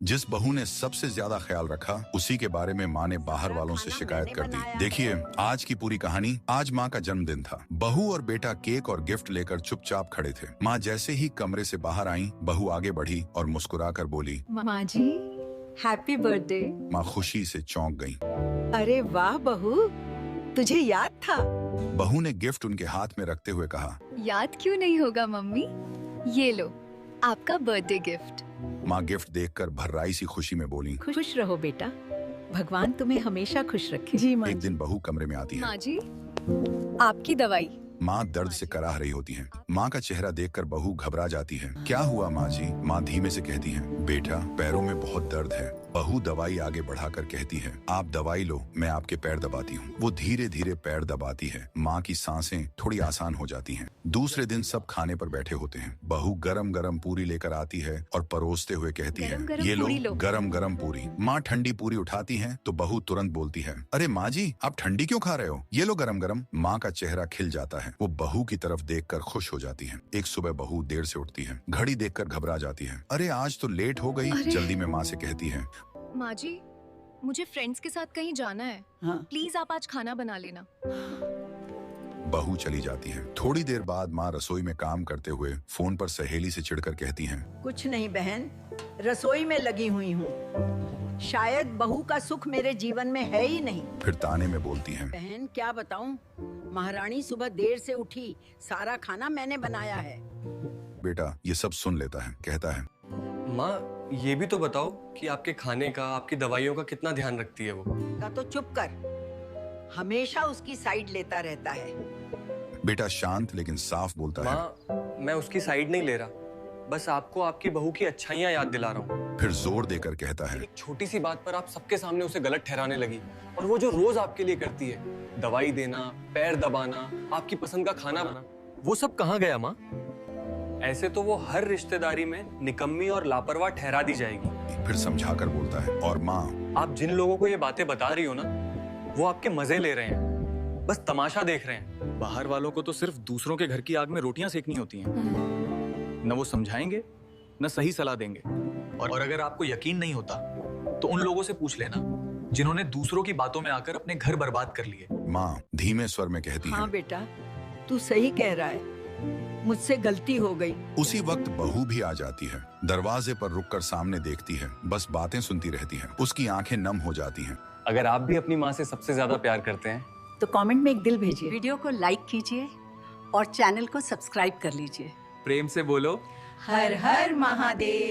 जिस बहू ने सबसे ज्यादा ख्याल रखा उसी के बारे में माँ ने बाहर वालों से शिकायत कर दी। देखिए आज की पूरी कहानी। आज माँ का जन्मदिन था। बहू और बेटा केक और गिफ्ट लेकर चुपचाप खड़े थे। माँ जैसे ही कमरे से बाहर आई, बहू आगे बढ़ी और मुस्कुराकर बोली, माँ जी हैप्पी बर्थडे। माँ खुशी से चौंक गईं। अरे वाह बहू, तुझे याद था। बहू ने गिफ्ट उनके हाथ में रखते हुए कहा, याद क्यों नहीं होगा मम्मी, ये लो आपका बर्थडे गिफ्ट। माँ गिफ्ट देखकर भर्राई सी खुशी में बोली। खुश रहो बेटा, भगवान तुम्हें हमेशा खुश रखे। जी माँ एक दिन बहू कमरे में आती है। माँ जी आपकी दवाई। माँ दर्द से कराह रही होती हैं। माँ का चेहरा देखकर बहू घबरा जाती है। क्या हुआ माँ जी? माँ धीमे से कहती है, बेटा पैरों में बहुत दर्द है। बहू दवाई आगे बढ़ाकर कहती है, आप दवाई लो, मैं आपके पैर दबाती हूँ। वो धीरे धीरे पैर दबाती है। माँ की सांसें थोड़ी आसान हो जाती हैं। दूसरे दिन सब खाने पर बैठे होते हैं। बहू गरम गरम पूरी लेकर आती है और परोसते हुए कहती है, ये लो गरम गरम पूरी। माँ ठंडी पूरी उठाती है तो बहू तुरंत बोलती है, अरे माँ जी आप ठंडी क्यों खा रहे हो, ये लो गरम गरम। माँ का चेहरा खिल जाता है। वो बहू की तरफ देखकर खुश हो जाती है। एक सुबह बहू देर से उठती है। घड़ी देखकर घबरा जाती है। अरे आज तो लेट हो गई। जल्दी में माँ से कहती है, माँ जी मुझे फ्रेंड्स के साथ कहीं जाना है। हाँ। प्लीज आप आज खाना बना लेना। बहू चली जाती है। थोड़ी देर बाद माँ रसोई में काम करते हुए फोन पर सहेली से चिढ़कर कहती हैं, कुछ नहीं बहन, रसोई में लगी हुई हूँ। शायद बहू का सुख मेरे जीवन में है ही नहीं। फिर ताने में बोलती हैं, बहन क्या बताऊँ, महारानी सुबह देर से उठी, सारा खाना मैंने बनाया है। बेटा ये सब सुन लेता है। कहता है, माँ ये भी तो बताओ कि आपके खाने का, आपकी दवाइयों का कितना ध्यान रखती है वो। का तो चुप कर, हमेशा उसकी साइड लेता रहता है। बेटा शांत लेकिन साफ बोलता है। माँ मैं उसकी साइड नहीं ले रहा, बस आपको आपकी बहू की अच्छाइयाँ याद दिला रहा हूँ। फिर जोर देकर कहता है, एक छोटी सी बात पर आप सबके सामने उसे गलत ठहराने लगी। और वो जो रोज आपके लिए करती है, दवाई देना, पैर दबाना, आपकी पसंद का खाना बनाना, वो सब कहाँ गया माँ? ऐसे तो वो हर रिश्तेदारी में निकम्मी और लापरवाह ठहरा दी जाएगी। फिर समझाकर बोलता है, और माँ आप जिन लोगों को ये बातें बता रही हो ना, वो आपके मजे ले रहे हैं, बस तमाशा देख रहे हैं। बाहर वालों को तो सिर्फ दूसरों के घर की आग में रोटियां सेकनी होती हैं। न वो समझाएंगे न सही सलाह देंगे। और अगर आपको यकीन नहीं होता तो उन लोगों से पूछ लेना जिन्होंने दूसरों की बातों में आकर अपने घर बर्बाद कर लिए। माँ धीमे स्वर में कहती हाँ है, बेटा तू सही कह रहा है, मुझसे गलती हो गई। उसी वक्त बहू भी आ जाती है। दरवाजे पर रुककर सामने देखती है, बस बातें सुनती रहती है। उसकी आंखें नम हो जाती हैं। अगर आप भी अपनी माँ से सबसे ज्यादा प्यार करते हैं तो कमेंट में एक दिल भेजिए। वीडियो को लाइक कीजिए और चैनल को सब्सक्राइब कर लीजिए। प्रेम से बोलो, हर हर महादेव।